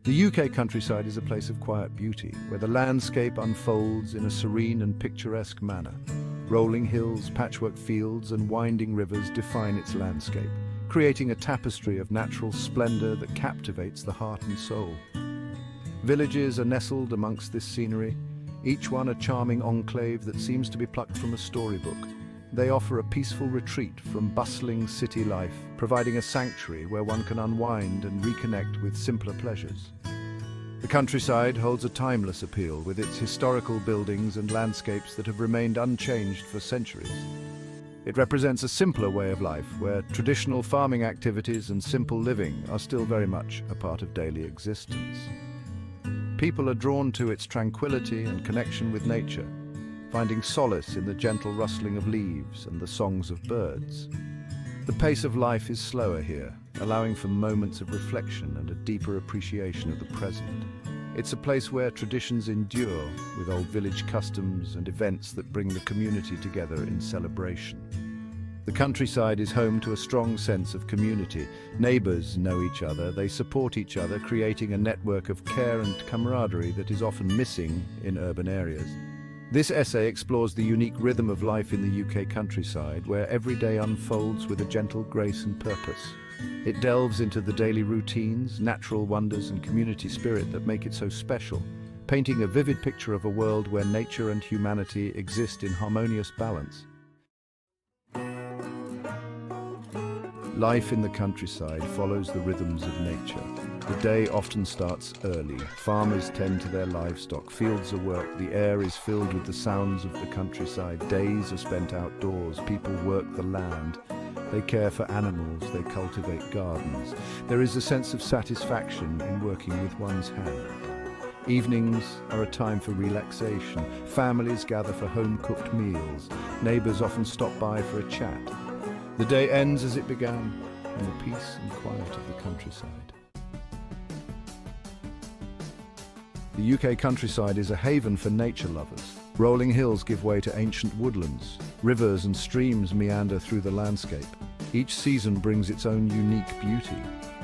The UK countryside is a place of quiet beauty, where the landscape unfolds in a serene and picturesque manner. Rolling hills, patchwork fields, and winding rivers define its landscape, creating a tapestry of natural splendor that captivates the heart and soul. Villages are nestled amongst this scenery, each one a charming enclave that seems to be plucked from a storybook. They offer a peaceful retreat from bustling city life, providing a sanctuary where one can unwind and reconnect with simpler pleasures. The countryside holds a timeless appeal with its historical buildings and landscapes that have remained unchanged for centuries. It represents a simpler way of life where traditional farming activities and simple living are still very much a part of daily existence. People are drawn to its tranquility and connection with nature, finding solace in the gentle rustling of leaves and the songs of birds. The pace of life is slower here, allowing for moments of reflection and a deeper appreciation of the present. It's a place where traditions endure, with old village customs and events that bring the community together in celebration. The countryside is home to a strong sense of community. Neighbors know each other, they support each other, creating a network of care and camaraderie that is often missing in urban areas. This essay explores the unique rhythm of life in the UK countryside, where every day unfolds with a gentle grace and purpose. It delves into the daily routines, natural wonders, and community spirit that make it so special, painting a vivid picture of a world where nature and humanity exist in harmonious balance. Life in the countryside follows the rhythms of nature. The day often starts early. Farmers tend to their livestock. Fields are worked. The air is filled with the sounds of the countryside. Days are spent outdoors. People work the land. They care for animals. They cultivate gardens. There is a sense of satisfaction in working with one's hands. Evenings are a time for relaxation. Families gather for home-cooked meals. Neighbors often stop by for a chat. The day ends as it began, in the peace and quiet of the countryside. The UK countryside is a haven for nature lovers. Rolling hills give way to ancient woodlands. Rivers and streams meander through the landscape. Each season brings its own unique beauty.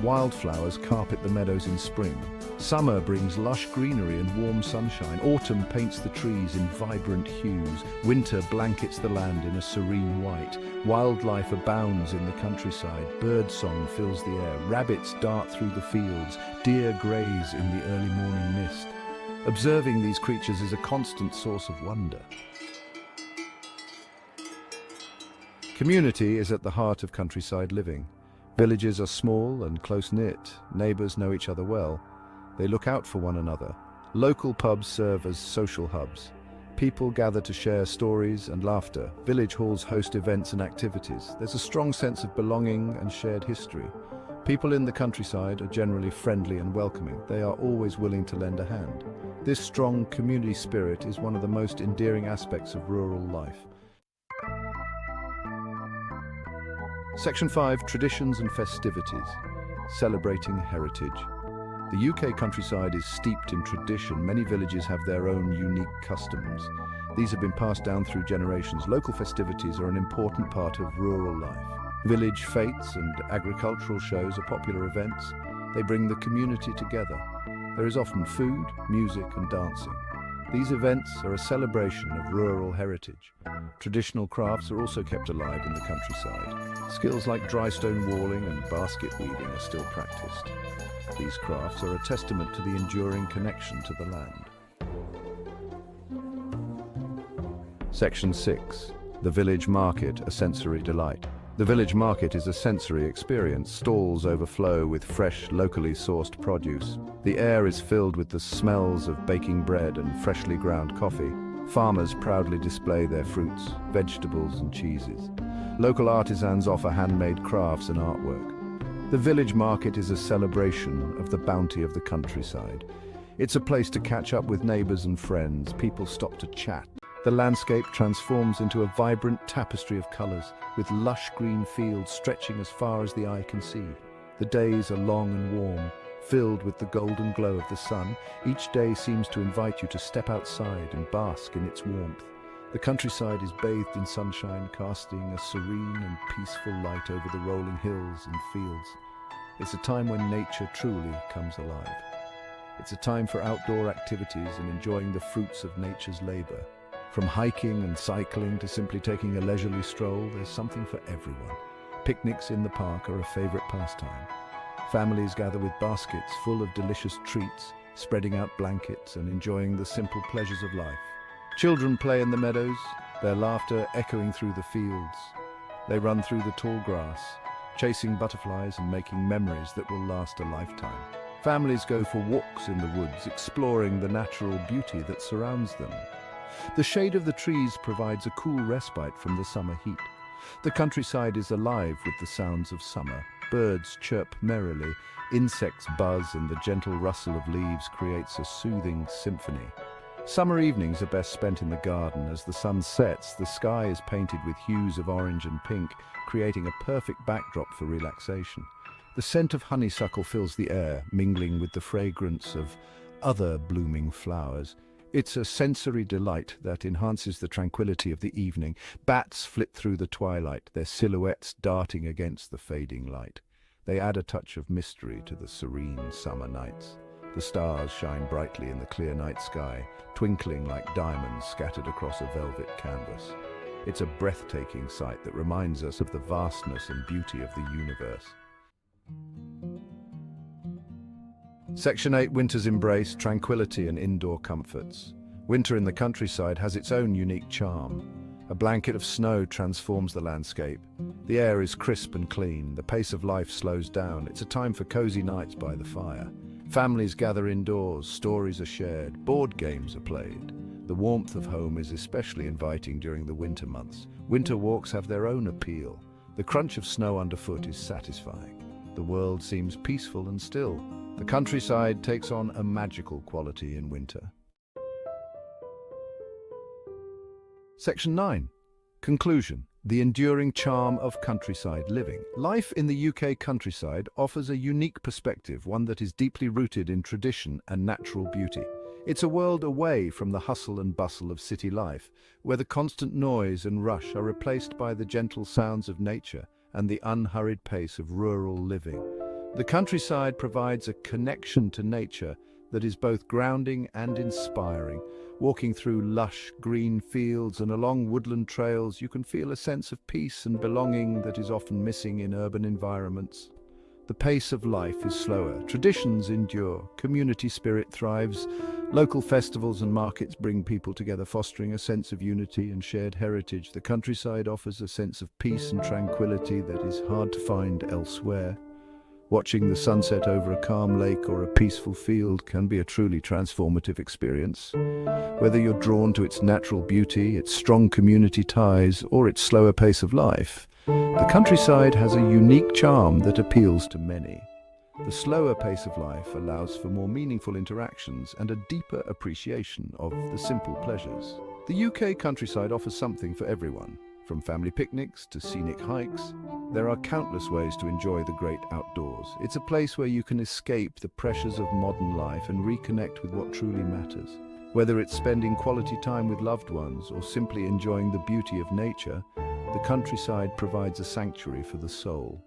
Wildflowers carpet the meadows in spring. Summer brings lush greenery and warm sunshine. Autumn paints the trees in vibrant hues. Winter blankets the land in a serene white. Wildlife abounds in the countryside. Birdsong fills the air. Rabbits dart through the fields. Deer graze in the early morning mist. Observing these creatures is a constant source of wonder. Community is at the heart of countryside living. Villages are small and close-knit. Neighbors know each other well. They look out for one another. Local pubs serve as social hubs. People gather to share stories and laughter. Village halls host events and activities. There's a strong sense of belonging and shared history. People in the countryside are generally friendly and welcoming. They are always willing to lend a hand. This strong community spirit is one of the most endearing aspects of rural life. Section 5. Traditions and festivities. Celebrating heritage. The UK countryside is steeped in tradition. Many villages have their own unique customs. These have been passed down through generations. Local festivities are an important part of rural life. Village fetes and agricultural shows are popular events. They bring the community together. There is often food, music, and dancing. These events are a celebration of rural heritage. Traditional crafts are also kept alive in the countryside. Skills like dry stone walling and basket weaving are still practiced. These crafts are a testament to the enduring connection to the land. Section 6. The village market, a sensory delight. The village market is a sensory experience. Stalls overflow with fresh, locally sourced produce. The air is filled with the smells of baking bread and freshly ground coffee. Farmers proudly display their fruits, vegetables, and cheeses. Local artisans offer handmade crafts and artwork. The village market is a celebration of the bounty of the countryside. It's a place to catch up with neighbors and friends. People stop to chat. The landscape transforms into a vibrant tapestry of colors, with lush green fields stretching as far as the eye can see. The days are long and warm, filled with the golden glow of the sun. Each day seems to invite you to step outside and bask in its warmth. The countryside is bathed in sunshine, casting a serene and peaceful light over the rolling hills and fields. It's a time when nature truly comes alive. It's a time for outdoor activities and enjoying the fruits of nature's labor. From hiking and cycling to simply taking a leisurely stroll, there's something for everyone. Picnics in the park are a favorite pastime. Families gather with baskets full of delicious treats, spreading out blankets and enjoying the simple pleasures of life. Children play in the meadows, their laughter echoing through the fields. They run through the tall grass, chasing butterflies and making memories that will last a lifetime. Families go for walks in the woods, exploring the natural beauty that surrounds them. The shade of the trees provides a cool respite from the summer heat. The countryside is alive with the sounds of summer. Birds chirp merrily, insects buzz, and the gentle rustle of leaves creates a soothing symphony. Summer evenings are best spent in the garden. As the sun sets, the sky is painted with hues of orange and pink, creating a perfect backdrop for relaxation. The scent of honeysuckle fills the air, mingling with the fragrance of other blooming flowers. It's a sensory delight that enhances the tranquility of the evening. Bats flit through the twilight, their silhouettes darting against the fading light. They add a touch of mystery to the serene summer nights. The stars shine brightly in the clear night sky, twinkling like diamonds scattered across a velvet canvas. It's a breathtaking sight that reminds us of the vastness and beauty of the universe. Section 8. Winter's embrace, tranquility and indoor comforts. Winter in the countryside has its own unique charm. A blanket of snow transforms the landscape. The air is crisp and clean. The pace of life slows down. It's a time for cozy nights by the fire. Families gather indoors, stories are shared, board games are played. The warmth of home is especially inviting during the winter months. Winter walks have their own appeal. The crunch of snow underfoot is satisfying. The world seems peaceful and still. The countryside takes on a magical quality in winter. Section 9. Conclusion. The enduring charm of countryside living. Life in the UK countryside offers a unique perspective, one that is deeply rooted in tradition and natural beauty. It's a world away from the hustle and bustle of city life, where the constant noise and rush are replaced by the gentle sounds of nature and the unhurried pace of rural living. The countryside provides a connection to nature that is both grounding and inspiring. Walking through lush green fields and along woodland trails, you can feel a sense of peace and belonging that is often missing in urban environments. The pace of life is slower, traditions endure, community spirit thrives, local festivals and markets bring people together, fostering a sense of unity and shared heritage. The countryside offers a sense of peace and tranquility that is hard to find elsewhere. Watching the sunset over a calm lake or a peaceful field can be a truly transformative experience. Whether you're drawn to its natural beauty, its strong community ties, or its slower pace of life, the countryside has a unique charm that appeals to many. The slower pace of life allows for more meaningful interactions and a deeper appreciation of the simple pleasures. The UK countryside offers something for everyone. From family picnics to scenic hikes, there are countless ways to enjoy the great outdoors. It's a place where you can escape the pressures of modern life and reconnect with what truly matters. Whether it's spending quality time with loved ones or simply enjoying the beauty of nature, the countryside provides a sanctuary for the soul.